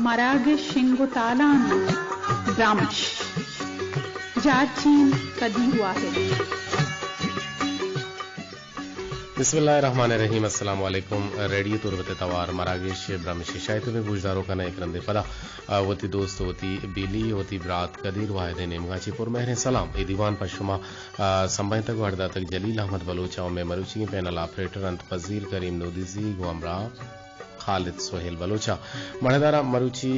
Marragesh Shingutalan Brahmish जाचीन कदी हुआ है। बिस्मिल्लाहिर्रहमानिर्रहीम। अस्सलाम वालेकुम। रेडियो तुरबत तवार मरागेश ब्रह्मश शायद में गुजदारों का एक रंदे पदा वती दोस्त वती बिली वती ब्रात कदीर वाहिद नेमगाचीपुर महर सलाम ए दीवान पशुमा संबंध तक वारदा तक जलील अहमद बलूचा में मरुची पैनल ऑपरेटर अंत फजील करीम नोदीजी गुमरा खालिद सोहेल बलूचा मणदारा मरुची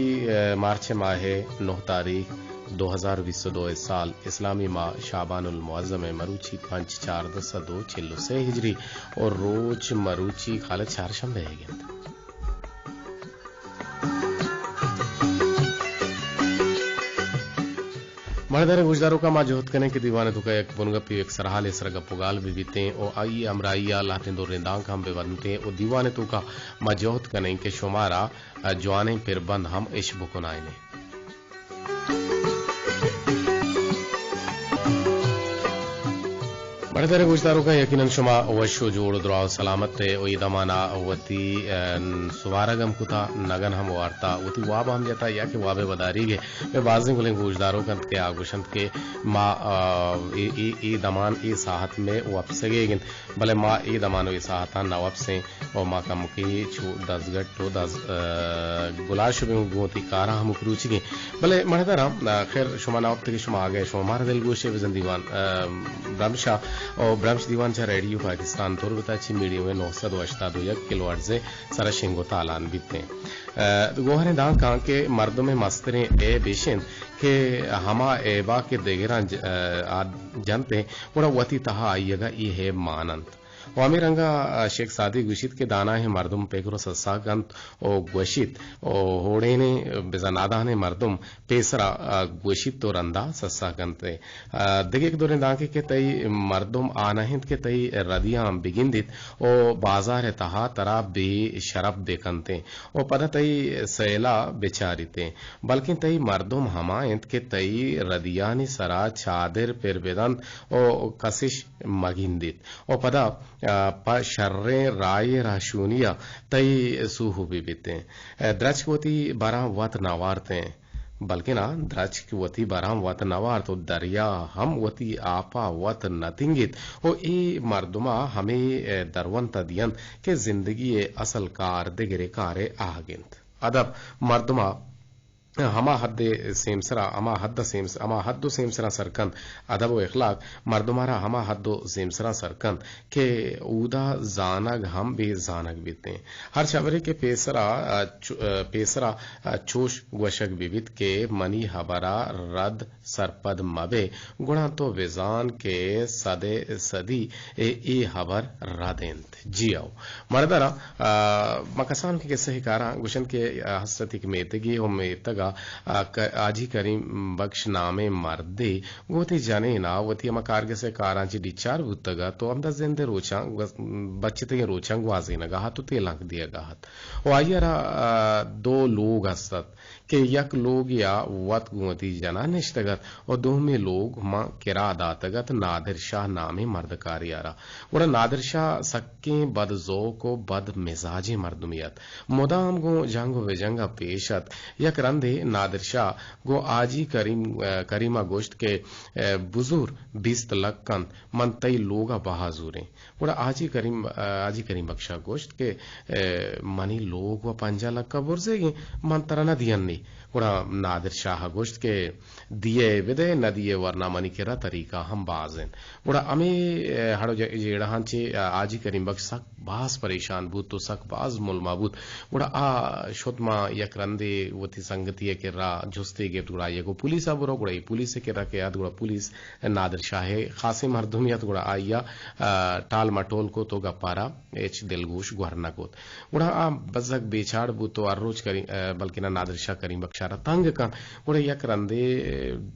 मार्च माह 9 तारीख 2022 साल इस्लामी माह शाबानुल मुअज्जम मरुची 5/4/2 हिजरी और रोज मरुची खालिद चारशंबे है मरदर गुजदारों का माजोहत करने के दीवाने तो एक बुनगपी एक सरहाल इसरग पुगाल भी बीते और आई अमराइया लाते दो रेंदांग हम बेवंते और दीवाने तो का माजोहत करने के शुमारा जवाने फिर बंद हम इश बुकुनाए ने मरदर गुजदारों का यकीनन शुमा वशो जोड़ द्राव सलामत ओ दमाना वती सुवारगम कुता नगन हम वार्ता वती वाब हम जाता या कि वाबे बदारी गे वे बाजी गुलें गुजदारों कंत के आगुशंत के मा ई दमान ई साहत में वाप सगेगिन भले मा ई दमान ई साहता नवाब से और मा कम की छु 10 गट तो 10 गुलाश में गोती कारा हम क्रूची गे भले मरदर खैर शुमा नवाब के शुमा आ गए शुमार दिल गोशे वजन दीवान ब्रह्मशा और ब्रह्मश दीवान चा रेडियो पाकिस्तान तोरबताची मीडिया में 981 किलोवाट से सारा शिंगो तालान बीते गोहरे दां कां के मर्दों में मस्तरे ए बेशन के हमा एबा के देगरा जानते बड़ा वती तहा आइएगा ये है मानंत वामिरंगा शेख सादी गुशित के दाना है मर्दुम पेकरो ससागंत ओ गुशित ओ होड़ेने बेजनादा ने मर्दुम पेसरा गुशित तो रंदा ससागंत दिगे के दोरे दांके के तई मर्दुम आनहिंद के तई रदियां बिगिंदित ओ बाजार तहा तरा बे शरब बेकंते ओ पद तई सैला बेचारिते बल्कि तई मर्दुम हमायंत के तई रदियानी सरा चादर पेरबेदंत ओ कशिश मगिंदित ओ पदा शर्रे राय राशूनिया तई सूहु बीते द्रच वती 12 वत नवारते बल्कि ना द्रच की वती 12 वत नवार तो दरिया हम वती आपा वत नतिंगित ओ ए मर्दुमा हमें दरवंत दियन के जिंदगी असल कार दिगरे कारे आगिंत अदब मर्दुमा हमा हद्दे सेमसरा अमा हद्दो सेमसरा सरकंद अदब व इखलाक मर्दुमारा हमा हद्दो सेमसरा सरकंद के ऊदा जानग हम बे जानग बीते हर शबरे के पेसरा चोश गुशक बिबित के मनी हबरा रद सरपद मबे गुणा तो विजान के सदे सदी ए हबर रादेंत जियाओ मर्दरा मकसान के सही कारा गुशन के हसरती के मेतगी हो मेतगा आजी करीम बख्श नामे मर्दे गोती जाने ना वती अमा कारगे से कारांची डिचार बुतगा तो अमदा जिंदे रोचा बच्चे रोचा वाजे न गाहत तो तेलंक दिया गाहत ओ आयरा 2 लोग हसत के यक लोग या वत गोती जना निश्तगत और 2 में लोग मां किरा दातगत नादिर शाह नामे मर्दकार यारा और नादिर शाह सक्के बद ज़ौक़ बद मिजाजी मर्दुमियत मुदाम गो जंग विजंगा पेशत यक रंदे नादिर शाह गो आजी करीमा गोश्त के बुजुर्ग 20 लक्कन मन तई लोगा बहाजूरे बड़ा आजी करीम बख्शा गोश्त के मनी लोग व 5 लक्का बुरजे मन तरना दियन्नी बड़ा नादिर शाह गोश्त के दिए विदे न दिए वरना मनी केरा तरीका हम बाजें बड़ा अमे हड़ो जेड़हांचे आजी करीम बख्श सक बास परेशान बूत तो सक बाज मुलमा बूत बड़ा शुतमा यक रंदे वती संगति के रा जुस्ते गे तुड़ा येगो पुलिस अबरो गुड़ा पुलिस के रा के याद गुड़ा पुलिस नादिर शाह खासे मर्दुमियत गुड़ा आया टाल मटोल को तो गपारा एच दिलगोश गुहरना को गुड़ा बजक बेचाड़ बू तो रोज करी बल्कि ना नादिर शाह करीम बख्शारा तंग का गुड़ा यक रंदे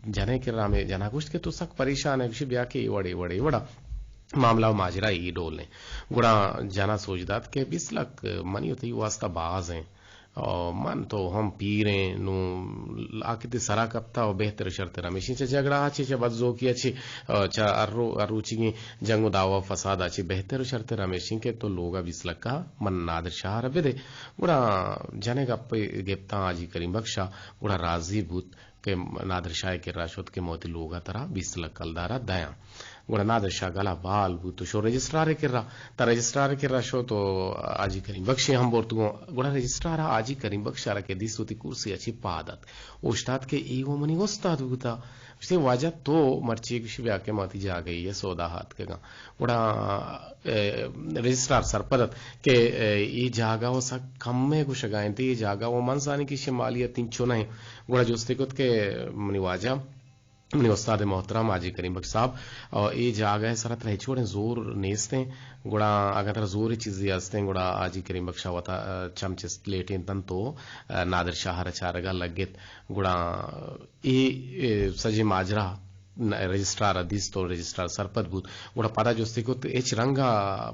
जने के रा में जना कुछ के तो सक परेशान है ब्या के वड़े वड़ा मामला माजरा ई डोल ने गुड़ा जाना सोचदात के 20 लाख मनी होती वास्ता बाज हैं और मन तो हम पीरें नु आकिते सरा कप्ता और बेहतर शर्त रमेशी चे झगड़ा आची चे बदजो की अच्छी चा अरुचि की जंगो दावा फसाद आची बेहतर शर्त रमेशी के तो लोग अब इस लक्का मन नादर शाह रबे दे गुड़ा जने का गेप्ता आजी करीम बख्शा गुड़ा राजी भूत के नादर शाह के राशोत के मोती लोगा तरह 20 लख कलदारा दया गुड़ा नादर शाह गला बाल भूत शो रजिस्ट्रार किर्रा ता रजिस्ट्रार किर्रा शो तो आजी करीम बख्शे हम बोर्तु गुड़ा रजिस्ट्रार आजी करीम बख्शारा के दिसोती कुर्सी अच्छी पादत उस्ताद के ईगो मनी उस्ताद हुता से वाजा तो मर्ची की शिव्या के माती जा गई है सौदा हाथ के गा गुड़ा रजिस्ट्रार सरपदत के ये जागा वो सा कम में कुछ गायन थी ये जागा वो मनसानी की शिमालियत तीन चुना है गुड़ा जोस्तिकुत के मनी वाजा मनी उस्ताद मोहतरम आजी करीम बख्श साहब और ये जागा है सरत रह छोड़े जोर नेस्ते गुड़ा अगर जोर चीजें आस्ते गुड़ा आजी करीम बख्शा होता चमचे लेटे तन तो नादर शाह रचारगा लगित गुड़ा ये सजे माजरा रजिस्ट्रार अदीस तो रजिस्ट्रार सरपद भूत गुड़ा पदा जोस्तिकुत एच रंगा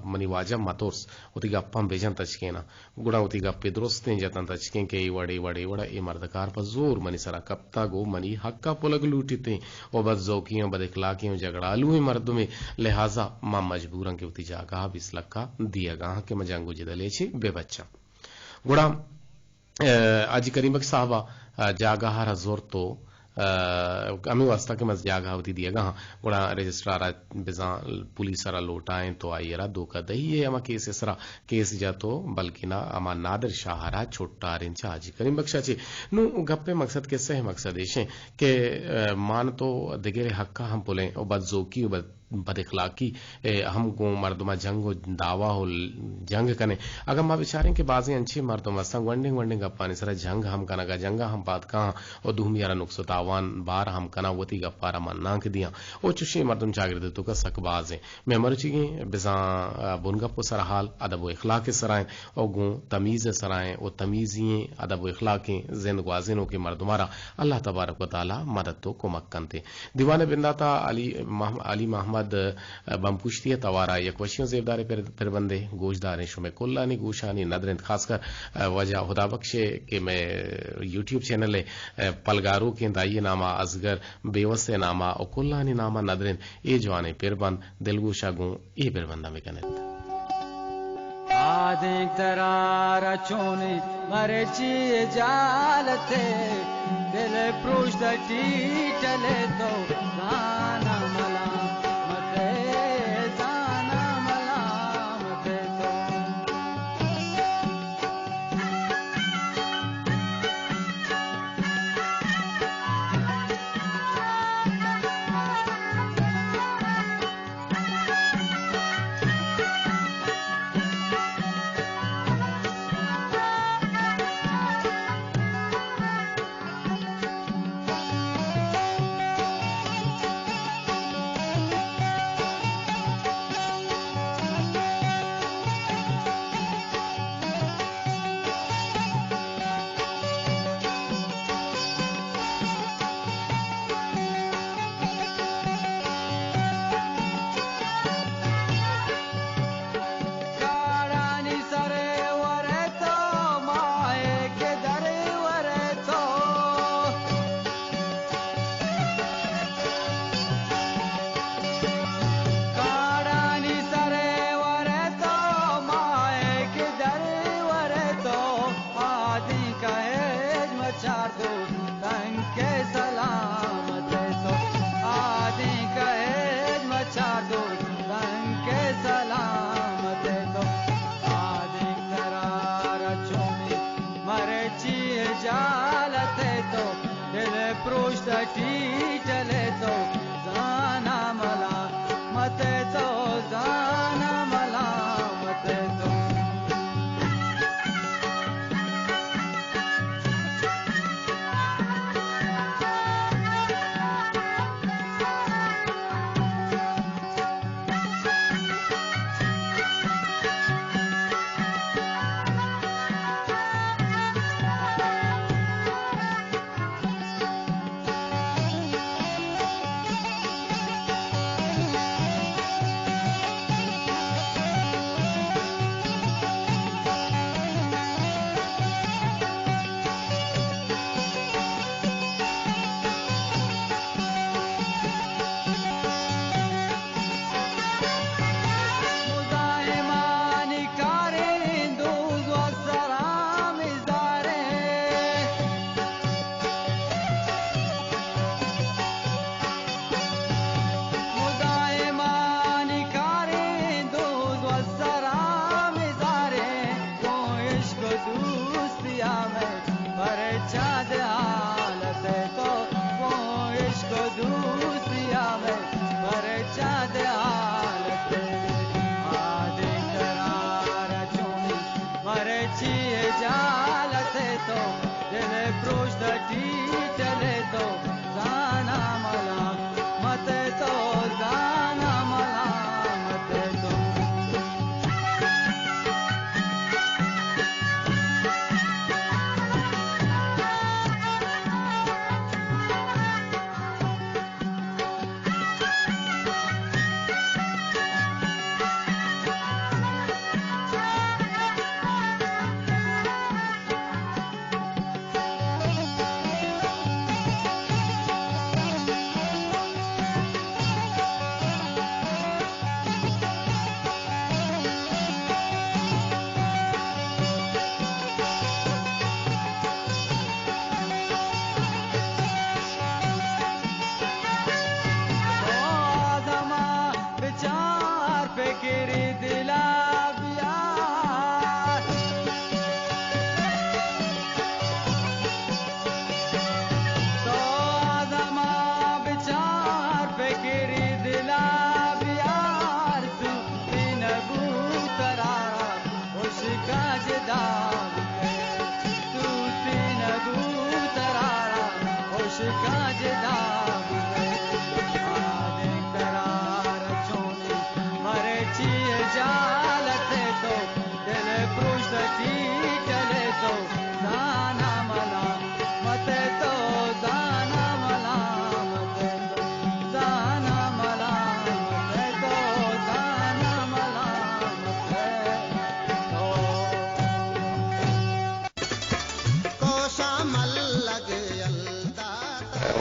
मनी वाजा मतोर्स उतिगा अप्पम बेजन तचकेना गुड़ा उतिगा पेद्रोस्ते जतन तचकें के वड़े वड़े वड़ा ए मर्दकार पर जोर मनी सरा कप्ता गो मनी हक्का पुलग लूटीते ओ बद जोकियों बद इखलाकियों झगड़ालू मर्दों में लिहाजा मां मजबूरन के उति जागा 20 लाख का दिया गा के मजंगू जिदले छे बेबच्चा गुड़ा आजी करीम बख्श साहबा जागा हर जोर तो अमी वास्ता के मज जागा होती दिया गा गुड़ा रजिस्ट्रार बिजा पुलिस सरा लोटाएं तो आइरा दो का दही ये अमा केस सरा केस जा तो बल्कि ना अमा नादर शाहरा छोटा रिंचा आजी करीम बख्शा चे नु गप्पे मकसद के सह मकसद देशे के मान तो दिगेरे हक्का हम बोले और बदजोकी बद इखलाकी हम गो मर्दमा जंग दावा हो जंग कने अगर मां बेचारे के बाजे अच्छे मर्दमा संग वंडिंग वंडिंग गप्पाने सरा जंग हम कना गा जंगा हम बात कहा और दूम यारा नुक्सो तावान बार हम कना वती गप्पारा मन्ना के दिया ओ चुशी मर्दम जागृत तो का सकबाज है मैं मरची बिजा बुनगप्पो सरा हाल अदब इखलाक सराय और गो तमीज सराय और तमीजिए अदब इखलाक जिन ग्वाजिनों के मर्दमारा अल्लाह तबारक व तआला मदद तो को मक्कनते दीवाने बिंदाता अली मोहम्मद बमपुश्ती तवारा यकवशियों जेबदारे फिर बंदे गोशदार शुमे कुल्लानी गोशानी नदरिंद खासकर वजह खुदा बख्शे के मैं यूट्यूब चैनल है पलगारू के दाइये नामा असगर बेवसे नामा और कुल्लानी नामा नदरिंद ए जवाने पिरबंद दिलगोशा गूं ए पिरबंदा में कनेत आदिक दरारा चोने मरची जालते दिल पृष्ठ टीटले तो गाना मला चले तो जाना मला मते तो जाना मला मते तो पृष्ठटी चले तो जाना मला मते तो जाना मला मते तो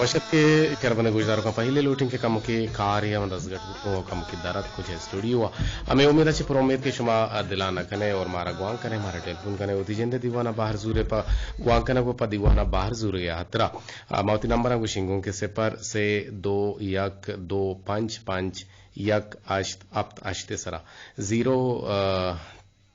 वशत के करबने गुजदारों का पहले लूटिंग के कम के कार्य रसगट को कम की दरद कुछ स्टूडियो हमें उम्मीद है पर उम्मीद के शुमा दिलाना कने और मारा गुआंग कने मारा टेलीफोन कने उती जेंदे दीवाना बाहर जुरे पर गुआंग कने को दीवाना बाहर जुरे या हतरा मौती नंबर को शिंगों के सेपर से 2 1 2 5 5 1 8 8 सरा 0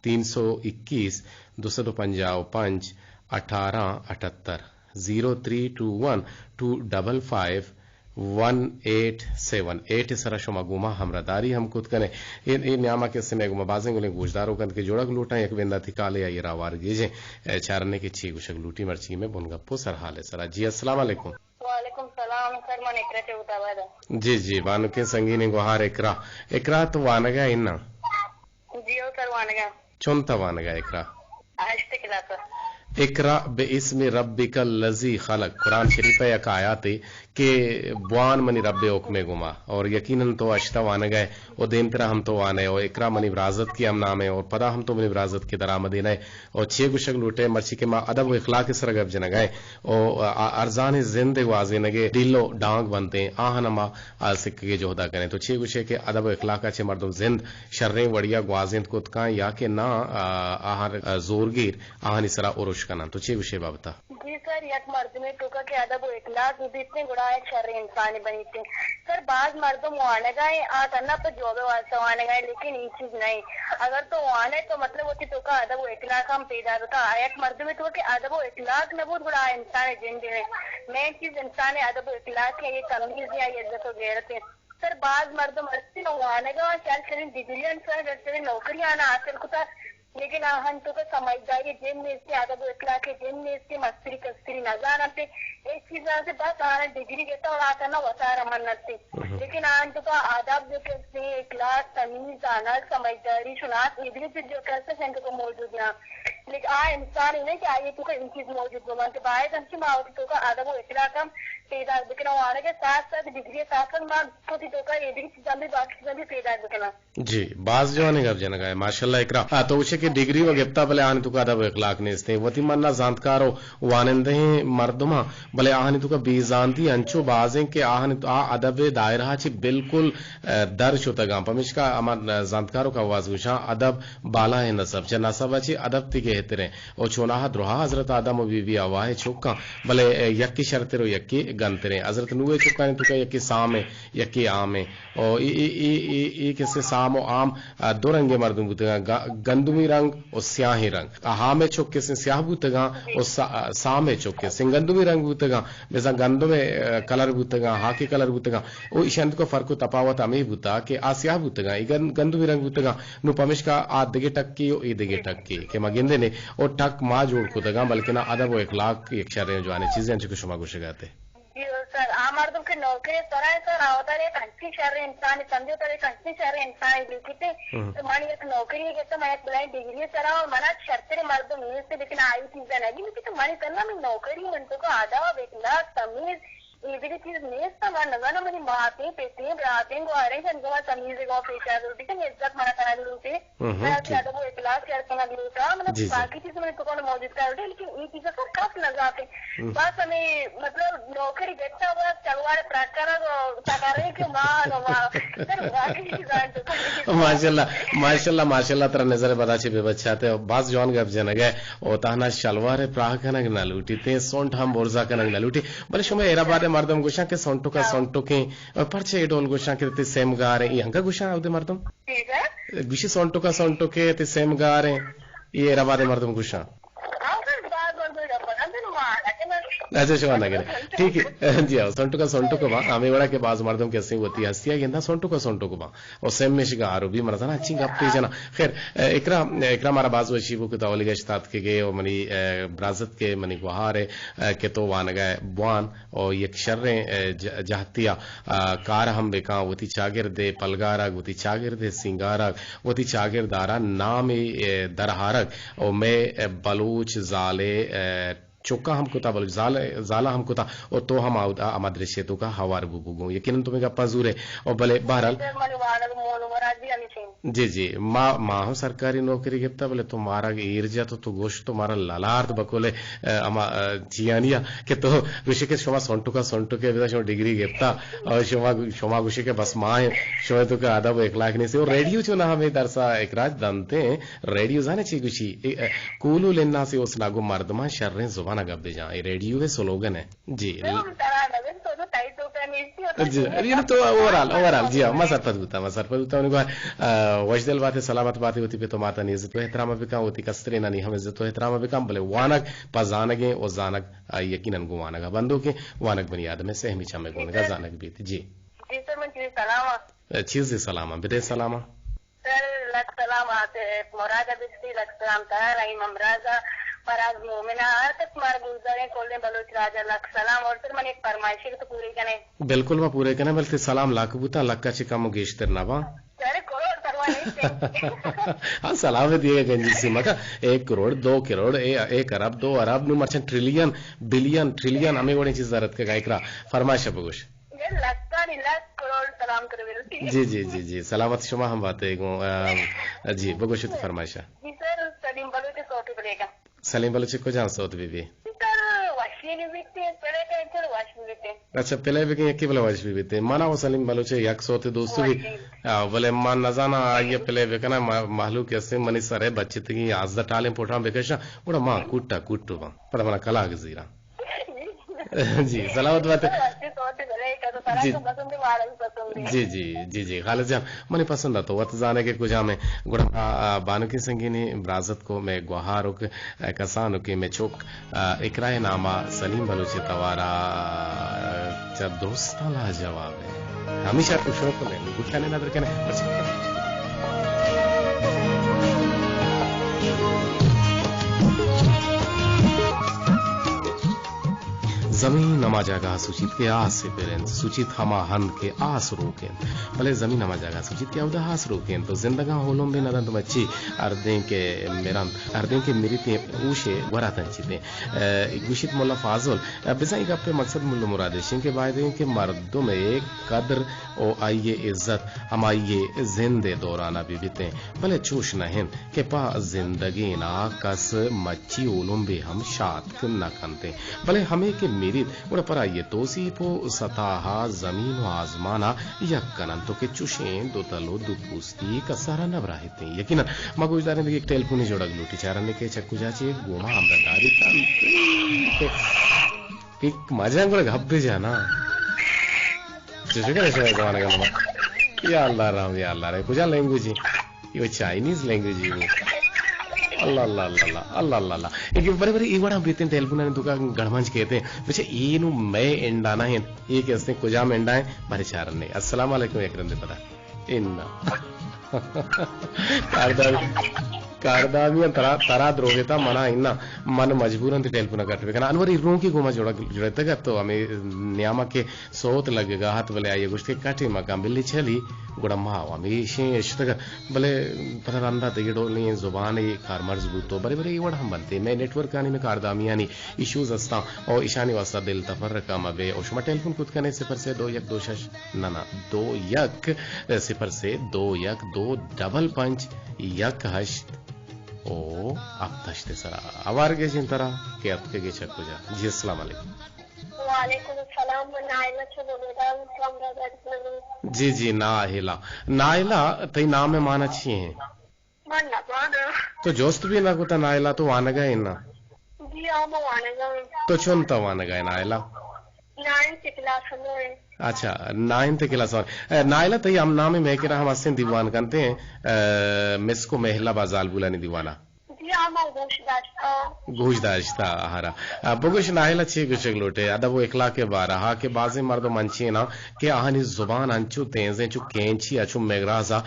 321 255 18 78 0321 255 1878 सरा शुमा गुमा हमरादारी हम खुद कने ये न्यामा के समय गुमा बाजें गुले गुजदारों कन के जोड़क लूटा एक वेंदा थिकाले या ये रावार गेजे चारने के छी गुशक लूटी मर्ची में बुन गप्पो सर हाले सरा जी अस्सलाम वालेकुम। वालेकुम सलाम सर मन एकरा ते उतावादा जी जी वानु के संगीने गोहार एकरा तो वानगा इन्ना जियो सर वानगा चोंता वानगा एकरा आज तक लाता इकरा बेइस्मि रब्बिकल लजी खलक कुरान शरीफ एक आयत है कि बुआन मनी रब्बे ओकमे गुमा और यकीनन तो अश्ता वाने गए और देन तरह हम तो आने और इकरा मनी विरासत की हम नाम है और पदा हम तो मनी विरासत की दरामदीन है और छह गुशक लूटे मर्ची के माँ अदब व इखलाक सर गब जन गए और अरजान जिंदे वाजे नगे दिलो डांग बनते हैं आहनमा आल सिक्के के जोहदा करें तो छह गुशे के अदब व इखलाक छे मर्दम जिंद शर्रे वड़िया ग्वाजिंद कुतका या के ना आहार जोरगीर आहनी सरा उरुश का तो छह विषय बाबता जी सर यक मर्द में टोका के अदब व इखलाक भी इतने गुड़ा एक शर्रे इंसान बनी थे सर बाज मर्दों आने गए आ करना पर जोबे वास्ते आने गए लेकिन ये चीज नहीं अगर तो आने तो मतलब होती तो का अदब व इखलाक हम पैदा होता एक मर्द में तो के अदब व इखलाक न बहुत गुड़ा इंसान जिंदगी में मेन चीज इंसान अदब व इखलाक है ये तमीज या ये इज्जत वगैरह थे सर बाज मर्द मर्दी आने गए चल चलिए डिग्रियां सर नौकरी आना हासिल होता लेकिन हम तो समझदारी जिन में इसके अदब इखलाक के जिन में इसकी मस्ती कस्ती नजर आते एक चीज से बस आना डिग्री देता और आता ना वसार मन्नत से लेकिन आन तो का आदाब जो कहते इखलाक तमीज आना समझदारी शुनात इधर से जो कहते हैं तो मौजूद ना लेकिन आ इंसान इन्हें कि आइए तो इन चीज मौजूद हो मनते बाहर हमसे मावती तो का अदब इखलाक हम पैदा लेकिन आने के साथ साथ डिग्री साथ साथ मां तो तो का ये भी चीजें भी बाकी चीजें भी पैदा करना जी बाज जो आने गब जनगा है माशाल्लाह इकरा तो उसे के डिग्री व गिफ्ता भले आने तुका अदब इखलाक ने इसते वती मन्ना जानकारो वानंदे मर्दमा भले आने तुका बीजांती अंचो बाजें के आने आ अदब दायरा छि बिल्कुल दर्ज होता गा पमिशका अमर जानकारो का आवाज गुशा अदब बाला है नसब च नसब छि अदब ति के हेतरे ओ छोना द्रोहा हजरत आदम बीबी आवाहे छोका भले यक्की शर्त रो यक्की गंतरे हजरत नूहे चुका तो यके साम है यके आम है और ये कैसे साम और आम दो रंगे मर्दम बुतगा गंदुमी रंग और स्याही रंग हामे चुके से स्याह बुतगा और सामे चुके से गंदुमी रंग बुतगा जैसा गंदो में कलर बुतगा हाके कलर बुतगा वो इशंत को फर्क तफावत अमी बुता के आ स्याह बुतगा गंदुमी रंग बुतगा नु पमिश का आ दिगे टक्की और ई दिगे टक्की के मगिंदे ने और टक मा जोड़ को दगा बल्कि ना अदब वो इखलाक एक शर्रें जो आने चीजें जो शुमा गुश गाते सर आ मर्दों के नौकरी तोरा सर आवता रे कंची शर्रे इंसान समझो तरे कंची शर्रे इंसान लिखते तो मानी एक नौकरी के तो मैं एक ब्लाइंड डिग्री सर और मना शर्ते मर्दों में से लेकिन आई चीज नहीं लेकिन तो मानी करना मैं नौकरी मन तो आधा बेटला तमीज इधर चीज नहीं था नगाना मेरी माते पेटे ब्राते गोरे संगवा तमीज गो पेशा रोटी के इज्जत मना करा दूते मैं ज्यादा वो एक लाख शेयर करना दूता मतलब बाकी चीज मैंने तो कौन मौजूद कर दे लेकिन ये चीजें तो कफ लगाते बस हमें मतलब नौकरी देखता हुआ चलवार प्रार्थना तकारे के मान सर बाकी चीजें माशाल्लाह माशाल्लाह माशाल्लाह तेरा नजर बड़ा छे बेबच्छाते बास जॉन गप जन गए ओ ताना शलवार प्राह कनक ना लूटी ते सोंठ हम बोरजा कनक ना लूटी बले शुमे एरा बारे मर्दम गुशा के सोंटो का सोंटो के परचे डोल गुशा के ते सेम गा रहे यहां का गुशा आउदे मर्दम ठीक है गुशी सोंटो का सोंटो के ते सेम गा रहे ये एरा बारे मर्दम गुशा अच्छा शो ना ठीक है जी हाँ सोंटो को बा हमें बड़ा के बाज मर्दम कैसे होती है हस्तिया गेंदा सोंटो को बा और सेम में शिगा आरो भी मरता ना अच्छी गप पे जना खैर एकरा मारा बाज वशीबो के तावली गश्तात के गए और मनी ब्राजत के मनी गुहार के तो वान गए बुआन और ये शर्रे जहतिया कार हम बेका वती चागिर दे पलगारा वती चागिर दे सिंगारा वती चागिर दारा नाम दरहारक और मैं बलूच जाले चौका हमको था बल जाला हमको था और तो हम आमाद्रे शेतु का हवार बुबुगो यकीनन तुम्हें का पजूर है और भले बहरहाल जी जी माँ सरकारी नौकरी गिफ्ता बोले तुम्हारा ईर्जा तो गोश्त तुम्हारा ललार्थ बकोले जियानिया के तो गुशी के शोमा सोंटू के विदा शो डिग्री गिफ्ता और शोमा गुशी के बस माँ शो तो का आधा वो 1 लाख नहीं से और रेडियो जो ना हमें दरसा एक राज दंते रेडियो जाने चाहिए गुशी कूलू लेना से उस लागू मर्दमा शर्रें जुबान गप दे जा रेडियो के स्लोगन है जी ये तो ओवरऑल जी मैं सरपत उनको वजदल बात सलामत बात होती पे तो माता ने इज्जत एहतराम बिका होती कसरे ना नहीं हम इज्जत एहतराम बिका भले वानक पजानगे और जानक यकीनन गुवानगा बंदो के वानक बनी आदम से हमी चमे गुनगा जानक भी जी सर मैं सलामा चीज सलामा बिदे सलामा सर लक सलाम आते मुरादा बिस्ती लक सलाम तारा रही ममराजा फराज मोमिना तक मार गुजारे कोले बलोच राजा लक सलाम और सर मैंने एक फरमाइश तो पूरी कने बिल्कुल मैं पूरे कने बल्कि सलाम लाख बुता लक्का चिका मुगेश तेरना बा अरे करोड़ करवाने हाँ सलाम दिए गंजी सीमा का 1 करोड़ 2 करोड़ 1 अरब 2 अरब नु मर्चन ट्रिलियन बिलियन ट्रिलियन हमें वड़ी चीज जरूरत के गायकरा फरमाइश बगुश जी जी जी जी सलामत शुमा हम बातें जी बगुश फरमाइशा जी सर सलीम बलोच सोते पड़ेगा सलीम बलोच को जान सोत बीबी अच्छा पहले भी यकी बोले वाश भी माना वो सलीम बलोच यक सोते दोस्तों भी बोले मान नजाना ये पहले बेकना मालू कैसे मनी सरे बच्चे तकी आज द टाले पोटा बेकशा उड़ा मां कुट्टा कुट्टू बा पर मना कला गजीरा जी सलामत बात जी जी जी जी जी खालिद जान मने पसंद तो वत जाने के कुछ हमें गुड़ा बानु की संगीनी ब्राजत को मैं गुहार के कसानु के मैं चौक इकराए नामा सलीम बलूची तवारा जब दोस्ता ला जवाब है हमेशा कुछ को ले कुछ आने नजर के जमीन नमा जागा सूचित के आस से पेरें सूचित हमा हन के आस रोकें भले जमीन नमा जागा सूचित के उदा आस रोकें तो जिंदगा होलों में नदन तुम अच्छी अर्दें के मेरी ऊशे वरातन चिते गुशित मुल्ला फाजुल बिजाई का पे मकसद मुल्ला मुरादेशिं के बायदे के मर्दों में एक कदर ओ आइए इज्जत हम आइए जिंदे दौराना भी बीते भले चूश नहीं के पा जिंदगी ना कस मच्छी ओलुम भी हम शाद न खनते भले हमें के मेरी उड़ पर आइए तोसीफो सताहा जमीन व आजमाना यक्कनन तो के चुशें दो तलो दो पुस्ती का सारा नवराहिते यकीनन मगुजदारे में एक टेलीफोन जोड़ा लूटी चारने के चक्कू जाचे गोमा हमरा दारी एक मजा को घप भी जाना जैसे करे जमाना का नंबर या अल्लाह राम या अल्लाह रे कुछ लैंग्वेज ये चाइनीज लैंग्वेज है अल्लाह अल्लाह अल्लाह अल्लाह अल्लाह एक बड़े बड़े ये बड़ा बीते टेलीफोन ने दुका गणमंच कहते हैं वैसे ये नु मैं एंडाना है ये कैसे कुजा में एंडा है बारे चार नहीं अस्सलाम वालेकुम एक रंदे पता इन्ना ಕಾರ್ದಾಮಿಯ ತರಾ ದ್ರೋಹಿತ ಮನ ಇನ್ನ ಮನ ಮಜಬೂರನ್ टेलीफोन कटबेकना अनवर इरों की गोमा जोड़ा जुड़तेगा तो हमें नियामा के सोत लगेगा हाथ बोले आइए गुस्ते काटे मका बिल्ली छली गुड़ा माव हमें इश्तग बोले पर रंदा ते डोलनी जुबान ये कार मजबूत तो बड़े बड़े ये वर्ड हम बनते मैं नेटवर्क आने में कार्दामिया नहीं इश्यूज हस्ता और ईशानी वास्ता दिल तफर्रक का मबे और शुमा टेलीफोन खुद करने 0 से 2 1 2 6 ना 2 1 0 से 2 1 2 5 1 8 ओ अब तश्ते सरा आवार के चिंतरा के अब के चक्को जा जी अस्सलाम वालेकुम वालेकुम अस्सलाम नाइला चलो जी जी नाइला तई नाम में मान अच्छी हैं तो जोस्त भी ना कुता नाइला तो वानगा है ना जी हम वानगा तो चुनता वानगा है नाइला 9th क्लास में अच्छा 9th क्लास नाइला तई हम नाम में के हम असन दीवान करते हैं मिस को महिला बाजाल बुलानी दीवाना जी हम गोश दाश्ता हरा बगुश नाइला छे गुशक लोटे अदा वो इखला के बारा हा के बाजे मर्दो मंची ना के आहानी जुबान अंचु तेजे चु केंची अचु मेगराजा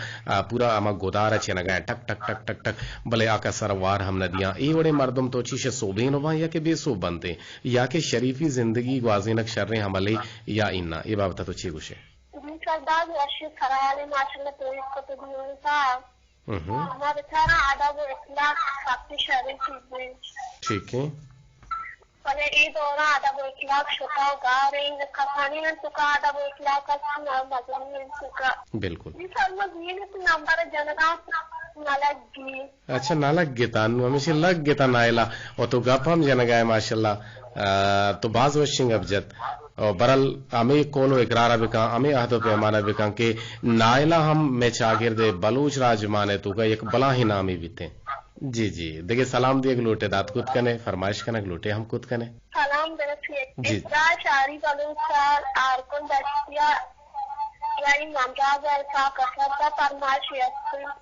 पूरा अमा गोदारा छे ना गए टक टक टक टक टक भले आका सरवार हम नदियां ई वड़े मर्दम तो चीशे सोबेन वा या के बेसो बनते या के शरीफी जिंदगी ग्वाजिनक शर्रे हमले या इन्ना ये बात तो छे गुशे जी सरदार वर्ष खराले माशाल्लाह तो इसको तो दियोसा हमारा बेचारा आधा वो इखलाक सबसे शरीफ चीजें ठीक है पहले ये दौरा आधा वो इखलाक शुका गा रही है कहानी में सुका आधा वो इखलाक का नाम मतलब में सुका बिल्कुल ये सब में ये तो नंबर जनता नालगी अच्छा नालग गेतान हमेशा लग गेता नाइला और तो गपम जनगाय माशाल्लाह तो बाज वशिंग अबजत और बरल हमें कोलो इकरार बिका हमें आहदो पैमाना बिका के नाइला हम मैं चागिर दे बलूच राज माने तो का एक बला ही नामी बीते जी जी देखिए सलाम दिए लोटे दात कुत कने फरमाइश कने लोटे हम कुत कने सलाम दे जी शारी बलूच आरकुन दस्तिया यानी ममताज ऐसा कसरत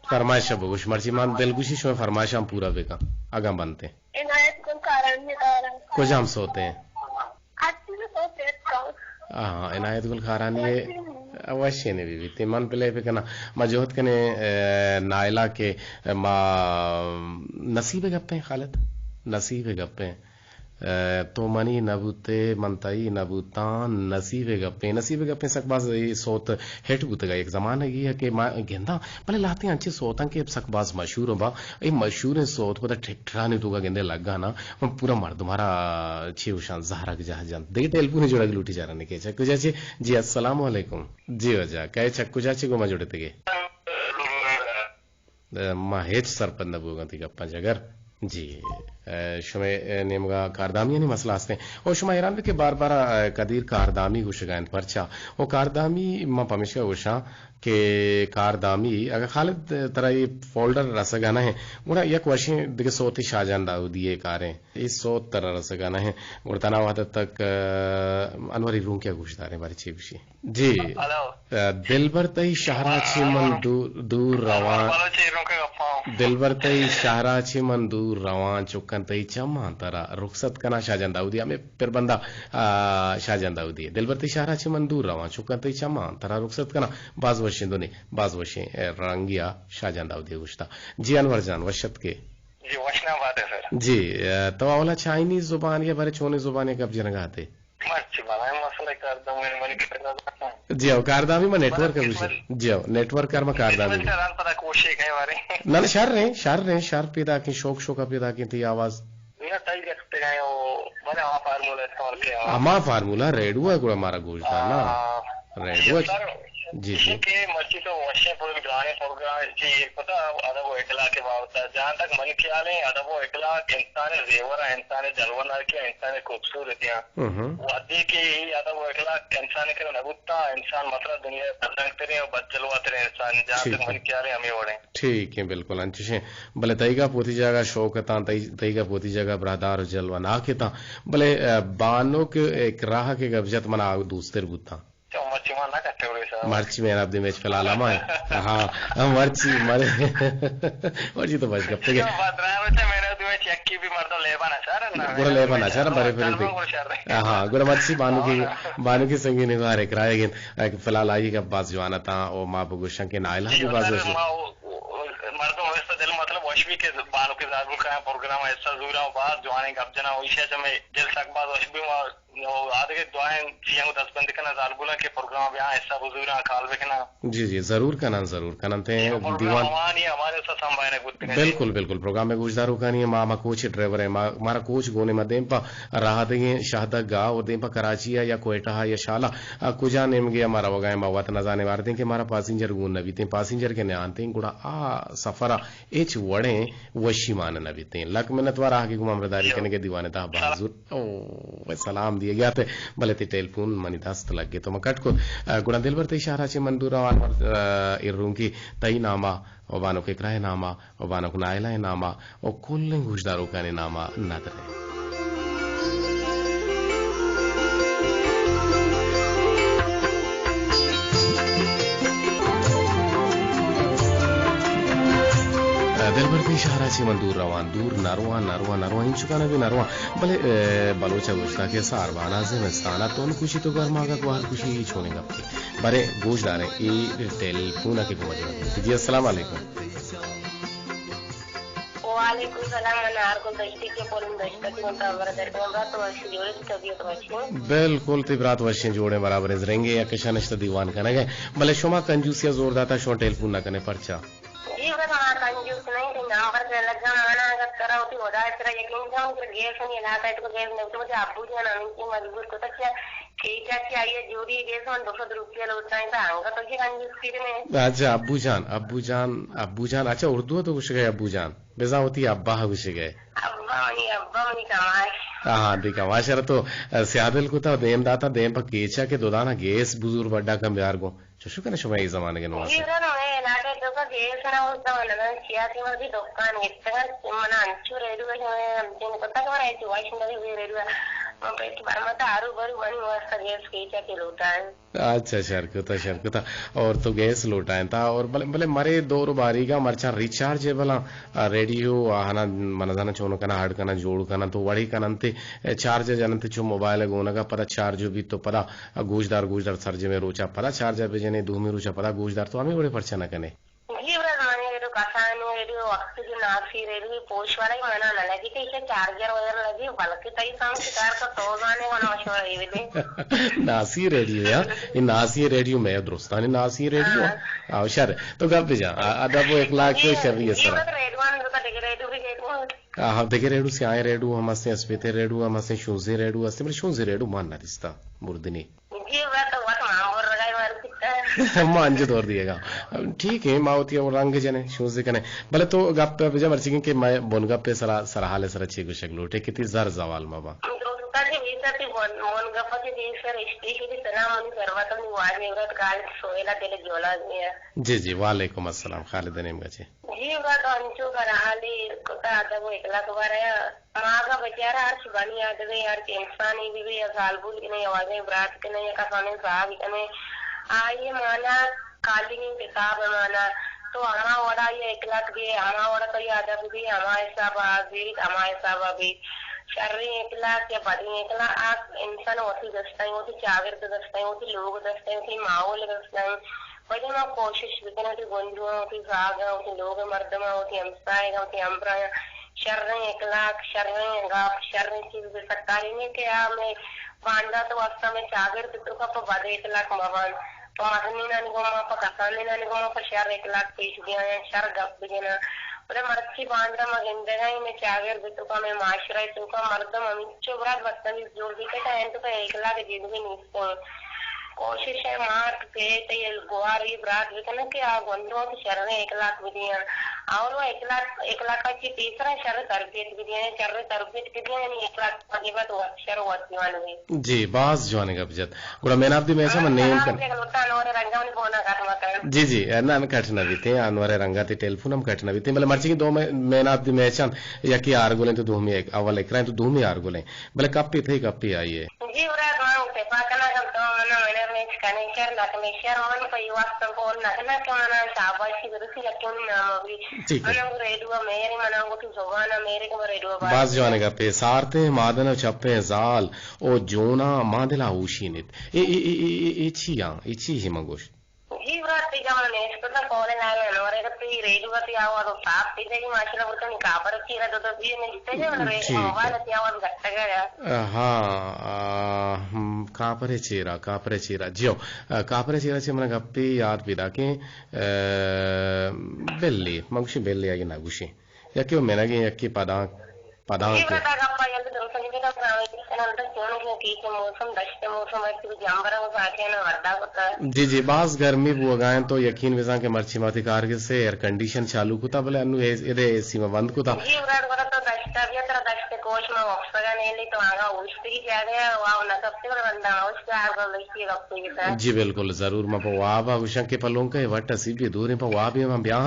फरमाइश बगुश मर्जी मान दिलगुशी शो फरमाइश हम पूरा बेका आगा बनते इनायत को कारण में कुछ हम सोते हैं हाँ इनायत गुल खारानी अवश्य ने भी तिमन पहले पे कना मजोहत कने नाइला के मा नसीबे गप्पे खालिद नसीबे गप्पे तो मनी नबूते मनताई नबूतान नसीबे गप्पे सकबाज सोत हेट बुतगा एक जमाना ये है कि गेंदा पहले लाते अच्छे सोता के सकबाज मशहूर बा ये मशहूर सोत पता ठिठरा ने तुगा गेंदे लगा ना पूरा मर्द तुम्हारा छे उशान जहरा के जहां जान दे टेलीफोन जोड़ा लूटी जा रहा ने के चक्कू जाचे जी अस्सलाम वालेकुम जी वजा कहे चक्कू जाचे को मा जोड़ते के माहेच सरपंद बुगा ती गप्पा जगर जी शुमे नेमगा कारदामी ने मसला हस्ते और शुमा ईरान के बार बार कदीर कारदामी गुशगान परचा वो कारदामी मा पमिशा उषा के कारदामी अगर खालिद तरह ये फोल्डर रसगाना है उड़ा एक वर्षे दिखे सोती शाहजान दाऊदी ये कारें इस सोत तरह रसगाना है और तना वहां तक अनवरी रूम क्या गुशदार है बारी छे गुशी जी दिलबर तई शहराची मन दूर रवां दिलबर तई शहराची मन दूर रवां चुकन तई चमा तरा रुखसत कना शाहजान दाऊदी हमें फिर बंदा शाहजान दाऊदी दिलबर तई शहराची मन दूर रवां चुकन तई चमा तरा रुखसत कना बाज वशिंदोने बाज वशे रंगिया शाहजान दाऊदी गुश्ता जी अनवर जान वशत के जी वशना बात है सर जी तो वाला चाइनीज जुबान या बारे छोने जुबान कब जनगाते जी कारदामी में नेटवर्क जी नेटवर्क कर में कारदामी ना शार पैदा की शौक शोका पैदा की थी आवाज अमा फार्मूला रेडुआ को हमारा गोश्त ना रेडुआ जी जी के मर्ची तो वशे पूरे गाने प्रोग्राम इसकी पता अदब वो इकला के बावजूद जहाँ तक मन ख्याल है अदब वो इकला इंसान जेवर है इंसान जलवना के इंसान खूबसूरतियाँ वो अदी के ही अदब वो इकला इंसान के नबुत्ता इंसान मतलब दुनिया पतंग तेरे और बच्चलवा तेरे इंसान जहाँ तक मन ख्याल है हमें ओढ़े ठीक है बिल्कुल अंचुशे भले तईगा पोती जगह शौक ता तईगा पोती जगह ब्रादार जलवा ना के ता भले बानो के एक राह के गबजत मना दूसरे बुता मर्ची मेरा अपने मैच फिलहाल हमारे हाँ मर्ची मरे मर्ची तो बच गए गुड़ा लेबन अच्छा ना बड़े फिर हाँ गुड़ा मर्ची बानू की संगी निगाह एक राय फिलहाल आई का बात जो आना था और माँ बगुशा के नाइला की बात मर्दों वैसा दिल मतलब वशवी के बालों के जागरूक का प्रोग्राम ऐसा जुरा बात जो आने का जना वैसे जमे दिल तक बात वशवी आधे के दुआएं चियांग 10 बंद करना जालबुला के प्रोग्राम यहाँ ऐसा बुजुर्ग खाल बेकना जी जरूर कनन थे दीवान हमारे साथ संभालने कुछ बिल्कुल बिल्कुल प्रोग्राम में गुजदारू का नहीं है मामा कोच ड्राइवर है हमारा कोच गोने में देंपा राह देंगे शाहदा गाँव और देंपा कराची या कोयटा या शाला कुजा नेम गया हमारा वगाए मावत नजाने वार दें कि हमारा पैसेंजर गुन नबीते पैसेंजर के न्यानते गुड़ा आ सफरा एच वड़े वशी मान नबीते लक मिनत वार आगे गुमामदारी करने के दीवाने था बाजुर ओ सलाम दिए गया थे भले थे टेलीफोन मनी दस्त लग गए तो मकट को गुड़ा दिल भरते इशारा चे मंदूरा इरूं की तई नामा और बानो के क्राय नामा और बानो को नायला नामा और कुल घुषदारों का नामा नदरे दिल भर इशारा से मन दूर रवान दूर नरवा नरवा नरवा इन चुका भी नरवा भले बलोचा गुजरा के सारवाना से मस्ताना तो खुशी तो गर्मा का को हर खुशी छोड़ेगा बरे गोशदार है ये टेलीफोन के को जी अस्सलाम वालेकुम वालेकुम सलाम अनार को दस्ती के पोलिन दस्ती को तवर दर को रात वशी जोड़े तबियत वशी बिल्कुल तिब्रात वशी जोड़े बराबर रहेंगे या किशनश्त दीवान करेंगे भले शुमा कंजूसिया जोरदाता शो टेलीफोन ना करने परचा जी बता कंजूस नहीं थे नंबर से लगा माना अगर करा होती होदा तेरा यकीन जाऊं कि गैस नहीं लाता तो गैस नहीं तो मुझे अब्बू जान इनकी मजबूर को तक क्या ठीक है क्या ये जोड़ी गैस में 200 रुपया लौटा है तो आऊंगा तो ये कंजूस फिर में अच्छा अब्बू जान अच्छा उर्दू तो कुछ गए अब्बू जान बेजा होती अब्बा कुछ गए अब्बा मनी कमाए हाँ देखा माशा तो सियादल को था देम दाता देम पर केचा के दोदाना गैस बुजुर्ग बड्डा कम बिहार को चुशु कने शुमा इस जमाने के नवाज जीवन में लाटे तो का गैस ना होता है ना सियाती में भी दुकान इतना मना अंचू रेडू है जिन पता क्या है जो वाशिंग में रेडू है पेट बार मत आरू भरू बनी वास्ता गैस केचा के लौटा है अच्छा शर्कता और तो गैस लौटाए था और भले मरे दो बारी का मरचा रिचार्जेबल रेडियो आना मनजाना चोनो कना हार्ड कना जोड़ कना तो वड़ी कनंते चार्ज जनते चो मोबाइल गोनगा पदा चार्ज भी तो पदा गोजदार सर्जे में रोचा पदा चार्ज पे जने धूमी रोचा पदा गोजदार तो हमें बड़े परचा न कने जीवन माने रेडियो कसानो रेडियो ऑक्सीजन नाफी रेडियो पोष वाला ही मना ना लगी तो इसे चार्जर वगैरह लगी बल्कि तई काम शिकार का तो जाने को ना मशवरा ये भी नासी रेडियो यार ये नासी रेडियो में दुरुस्तानी नासी रेडियो आवश्यक तो गप जा अदब 1 लाख के शर्री है सर हाँ देखे रेडू से आए रेडू हम हंसते अस्पेते रेडू हम हंसते शूजे रेडू हंसते मेरे शूजे रेडू मान ना रिश्ता मुर्दनी मांझे तोड़ दिएगा ठीक है मावती और रंग जने शूजे कने भले तो गप पे बजा मर्ची के मैं बोन गप पे सराहाले सर अच्छी गुशक लोटे कितनी जर जवाल माबा जी वालेकुम अस्सलाम खालिद नेम गचे जी बात अंचू कराली कोता अदब 1 लाख बार है मां का बेचारा हर सुबानी याद है यार के इंसानी भी या सालबुल के नहीं आवाजें बरात के नहीं का सामने साहब के आइए माना खाली किताब माना तो हमारा वड़ा ये 1 लाख दिए हमारा वड़ा तो ये अदब भी हमारे साहब अभी शर्री 1 लाख या बड़ी 1 लाख आप इंसान होती दस्ता है होती चाविर दस्ता है होती लोग दस्ता है होती माहौल दस्ता है वजह में कोशिश भी करना होती गुंजुआ होती सागा होती लोग मर्दमा होती हमसाएगा होती अम्बराया शर्री 1 लाख शर्री गाप शर्री चीज भी सरकारी ने क्या मैं बांधा तो वास्तव में चाविर तो का बड़े 1 लाख मवान तो महनी नानी को मां पर कसानी नानी को मां पर शर 1 लाख पेश दिया है शर गप बिना उधर मर्ची बांधरा मगिंदगा में चावेर बितु का में माशरा तो का मर्दम अमिचो बरात बदतमीज जोड़ दी के टाइम तो 1 लाख जिंदगी नहीं कोशिश है मार्क पे ते गोवार ये ब्राड विकन के आ गोंदो के शरण 1 लाख विदिया और वो 1 लाख की तीसरा शरण तरबियत विदिया शरण तरबियत के दिया यानी 1 लाख के बाद वो अक्षर होती वाली जी बास जवाने का बजट गुड़ा मेन आप दी में सब नेम कर जी ना कटना बीते अनवर रंगाती टेलीफोन हम कटना बीते मतलब मर्ची की 2 मेन आप दी में चन या कि आरगुले तो दूमी एक अव्वल एक तो दूमी आरगुले भले कप्पी थे कप्पी आइए जी उरा गांव पे पाकना का तो मना मैंने में कनेक्शन लकनेशर मन पे वास्त को नकना के मना शाबाशी गुरुसी लक्ष्मी नाम अभी मना रेडियो मेरे मना को तो जवाना मेरे को रेडियो बास जवाने का पे सारते मादन छप्पे जाल ओ जोना मादला उशीनित ए इची ही मंगोश जी उरा ते गमने इसको तो कॉल लावे अनवरे का पे रेडियो का आवा तो साफ ते की माशला बुरता नि काबर चीरा तो भी ने जिते जे रे मोबाइल ते आवाज घट गया हां कापरे चीरा जियो कापरे चीरा से मन गप्पी याद बिदा के बेल्ली मंगशी बेल्ली आगे नागुशी या क्यों मेनागे यक्की पदा के जी जी बास गर्मी बुगाएं तो यकीन विजा के मर्ची माथी कारगिल से एयर कंडीशन चालू कुता बोले अनु इधे एसी में बंद कुता जी उराड को तो दस्ता भी तरह दस्ते कोच में ऑक्सीजन ले ली तो आगा उल्टी की जा गया वाव ना सबसे बड़ा बंदा उसके आगे लगी रखते की जी बिल्कुल जरूर म वाबा उशं के पलों के वट सी भी दूर पर वाबी हम ब्याह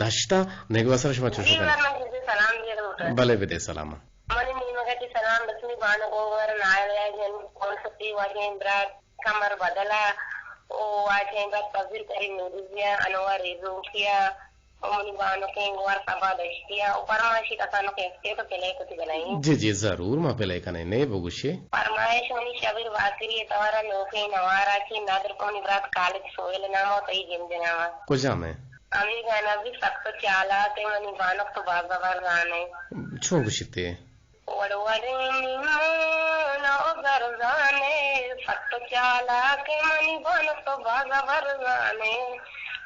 दस्ता नेगवसर शमा चुसो सलाम दिए भले विदे सलाम मनी मीनगति सलाम दसमी बाण गोवर नाया जन कौन सती वाजे ब्राड कमर बदला ओ वाजे ब्राड तस्वीर करी नुदिया अनवर रिजुकिया ओमनी बाणो के गोवर सभा दस्तिया परमाशी कथानो के तो पहले कुछ बनाई जी जरूर म पहले कने ने बगुशी परमाश मनी शबीर वाकरी तवारा लोके नवारा की नादर कोनी ब्राड काले सोयल नामो तई जिंदनामा कुजा में अमी गाना भी सख्त चाला ते मनी बाणो तो बागवर गाने छो गुशीते वडवरे नो गरजाने सख्त चाला के मनी बाणो तो बागवर गाने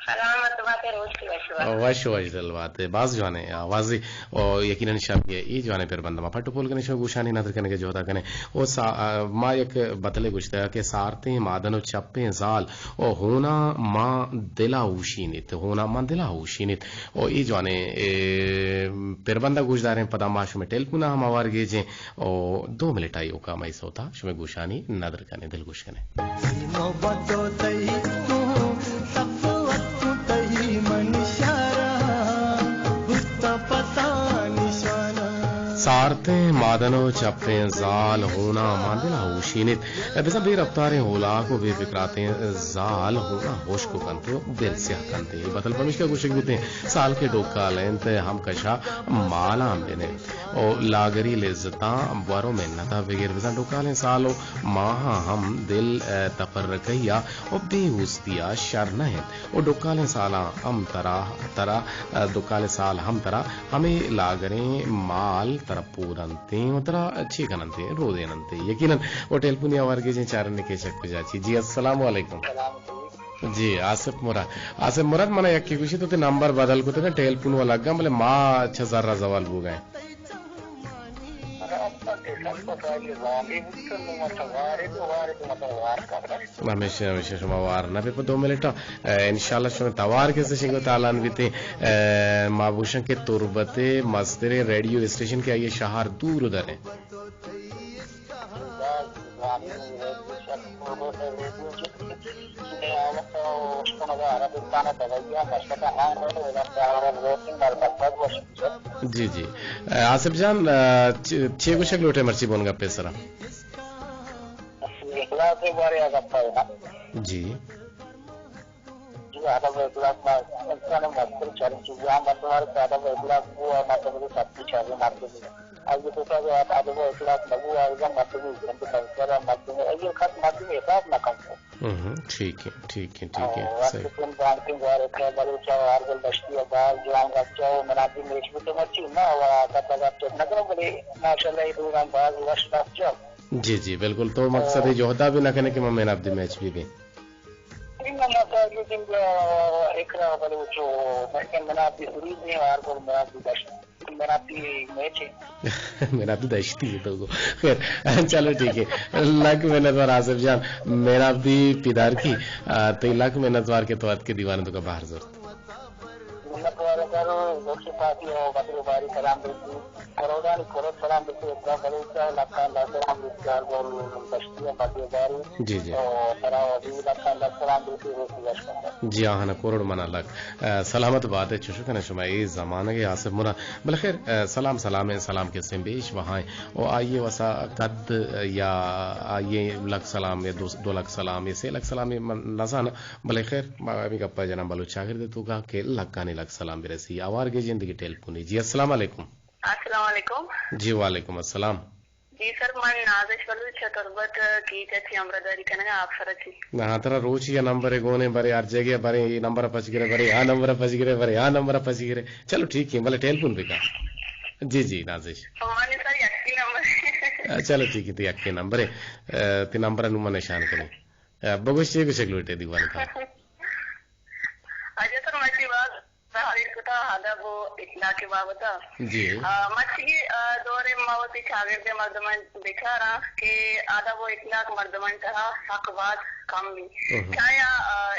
सलामत बातें रोज की वश बात है बाज जवाने आवाजी और यकीनन शाबिये ई जवाने पर बंदमा फट पोल कने शो गुशानी नदर कने के जोता कने ओ मा एक बतले गुश्ता के सारते मादनो चप्पे जाल ओ होना मा दिला उशीनित ओ ई जवाने पर बंदा गुजदारे पदा माश में टेलपुना हम आवार गेजे ओ 2 मिनट आई ओका माई सोता शमे गुशानी नदर कने दिल गुश कने सारते मादनो चप्पे जाल होना मादिला उशीनित बिसा बे रफ्तारे होला को बे फिक्राते जाल होना होश को कंते दिल से कंते बदल पमिश का कुछ बीते साल के डोका लेंते हम कशा माला हमने ओ लागरी लेजता वरो मेहनता वगैरह बिसा डोका ले सालो माहा हम दिल तफरकैया ओ बेहुस्तिया शर न है ओ डोका ले साला हम तरा डोका ले साल हम तरा हमें लागरे माल पूरंते उतरा अच्छी कनंते रोदेनंते यकीनन वो टेलपुनिया वर्गे जे चारने के शक जाची जी अस्सलाम वालेकुम जी आसिफ मुराद मने यक्की खुशी तो नंबर बदल को तो टेलपुन वाला गम बोले मां अच्छा जरा जवाल हो गए हमेशा शुमा वार ना पे 2 मिनट इंशाल्लाह शुमा तवार के से शिंगो तालान बीते माबूशन के तुरबते मस्दरे रेडियो स्टेशन के आइए शहर दूर उधर है जी जी आसिफ जान 6 कुछ लोटे मर्ची बोन गप्पे सरा जी ठीक है जी बिल्कुल तो मकसद जोहदा भी न करने के मैन ऑफ द मैच भी गए मेरा भी मैच है मेरा भी दश्ती है तो खैर चलो ठीक है लाख मेहनत वार आसिफ जान मेरा भी पिदार की तो लाख मेहनत वार के तो के दीवाने तो का बाहर जरूरत मिन्नत वाले करो लोग पाती हो बदल बारी सलाम देती करोड़ा करोड़ सलाम देती इतना करेगा लाखा लाख सलाम देती और बोल बस्तियां बदल बारी जी जी तो तरा अभी लाखा लाख सलाम देती होती है जी हाँ करोड़ मना लग सलामत बात है चुशु कने शुमा ए जमाने के आसिफ मुना बल खैर सलाम सलाम है सलाम के सेंबेश वहां और आइए वसा कद या आइए लख सलाम या 2 लाख सलाम या 6 लाख सलाम नजाना बल खैर मामी गप्पा जना बलु चागिर दे तुगा के लक्काने लाख सलाम बिरसी आवार के जिंदगी टेलीफोन जी अस्सलाम वालेकुम जी वालेकुम अस्सलाम जी सर मन नाजिश बलु चतुर्बत की चची अमरदारी कने आप सरची ना तरा रोज या नंबर गोने बरे हर जगह बरे ये नंबर पच गिरे बरे आ नंबर पच गिरे बरे आ नंबर पच गिरे चलो ठीक है भले टेलीफोन पे का जी जी नाजिश माने सर यक्की नंबर चलो ठीक है तो यक्की नंबर है ते नंबर नु मन निशान करे बगोश को सेक्युरिटी दीवान का अजय सर मची बात हरीर कुता आदा वो इतना के बाबता जी मच्छी दौरे मावती छागिर दे मर्दमन देखा रहा कि आधा वो इतना मर्दमन कहा हक बात कम भी क्या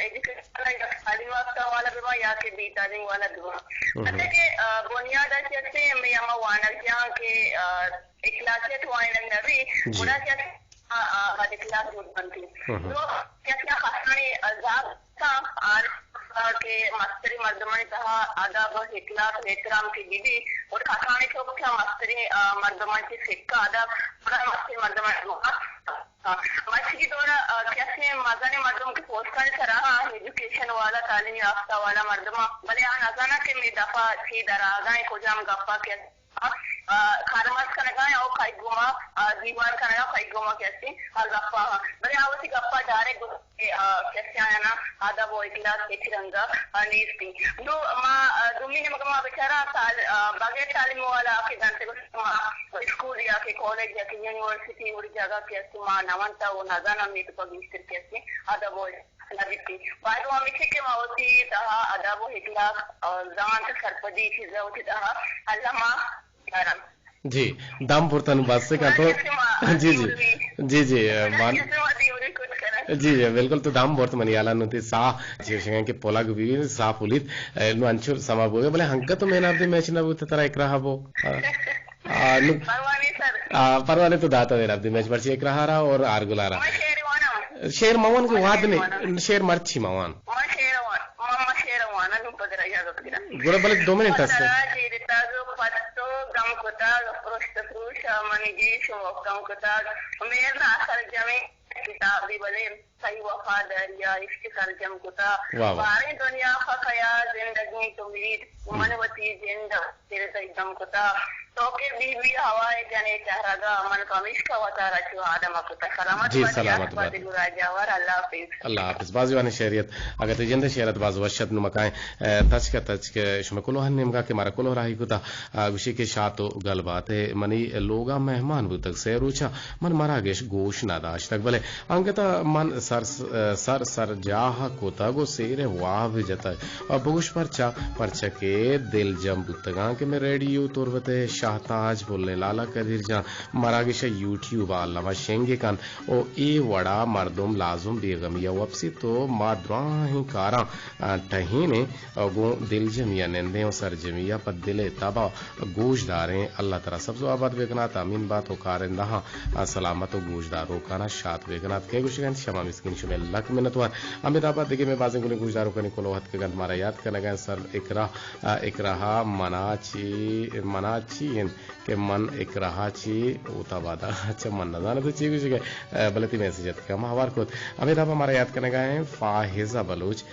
एजुकेशन तालीम वाला दुआ या के बी तालीम वाला दुआ अच्छा के बुनियाद अच्छे मैं यहाँ वानर जहाँ के इखलासियत वाइन नबी बुरा क्या इखलास बनती तो क्या खासानी अजाब था और के मस्तरी मर्दमनी तहा आदाब इखलास एहतराम की दीदी और खासानी को क्या मस्तरी मर्दमन की सिक्का आदाब पूरा मस्तरी मर्दमन मच्छी की दौरा कैसे मजाने मर्दम के पोस्टन सराहा एजुकेशन वाला तालीम याफ्ता वाला मर्दमा भले आ नजाना के में दफा थी दरागाएं को जाम गप्पा के खारमास कनगा और खाई गुमा दीवार कनगा खाई गुमा कैसे और गप्पा भले आवसी गप्पा डायरेक्ट कैसे आया ना आधा वो इखलास के तिरंगा नीस्ती दो मां दुमी ने मगमा बेचारा साल बगैर तालीम वाला के घंटे को स्कूल या के कॉलेज या के यूनिवर्सिटी उड़ी जगह कैसे मां नवंता वो नजाना में तो मिस्टर कैसे आधा वो लगती बाहर वो मिठे के मावती तहा आधा वो इखलास और जान सरपदी चीजें होती तहा अल्लाह जी दाम पुरतन बस से का तो जी जी जी जी मान जी बिल्कुल तो दाम बहुत मनियाला नुती सा जीवशंगा के पोला गुबी सा पुलित नु अंचुर समा बोगे बोले हंका तो मैंने आपने मैच ना बुत तरह एक रहा वो परवाने तो दाता दे आपने मैच बर्ची एक रहा और आरगुला रहा शेर मवन के वाद ने शेर मर्ची मवन गुड़ा बले 2 मिनट से गम कुता पृष्ठ पुरुष मनी जी गम कुता मेर ना सर जमे किताब भी बले सही वफादारी या इसके सरजम कुता बारे दुनिया खया जिंदगी तुमीद मनवती जिंदा तेरे सही गम कुता तो के बीवी हवाए जने चहरागा मन कमिश का वता रचो आदम कुता सलामत जी सलामत बात गुराजावर अल्लाह हाफिज बाजवान शरीयत अगर तजंद शरीयत बाज वशद नु मकाए तच के शुमकुलो हन्नेमगा के मारा कुलो राही कुता गुशी के शातो गलबात है मनी लोगा मेहमान बुतक से रुचा मन मारा गेश गोश नादाश तक भले अंगता मन सर जाह कोता गो सेरे वाह जता और बुश परचा के दिल जम बुतगा के मैं रेडियो तोरवते शाहताज बोलने लाला कदीर जान मरागिश यूट्यूब अल्लामा शेंगे कान ओ ए वड़ा मर्दुम लाजुम बेगम या वपसी तो माद्राही कारा टहीने गो दिल जमिया नंदे और सर जमिया पर दिले तबा गोशदारे अल्लाह तरा सबसे आबाद बेगनात अमीन बात हो कारंदा सलामत और गोशदारों का ना शात बेगनात के गुशगन शमा मिस्किन शुमे लक मिनतवार अमिताबाद देखे में बाजे गुने गोशदारों का निकोलो हत के गंद मारा याद करना गए सर इकराहा मनाची के मन एक रहा ची उताबादा अच्छा मन ना जाना तो चीज कुछ गए बलती मैसेज का हमार को अमिताभ हमारा याद करने गए फाहिजा बलूच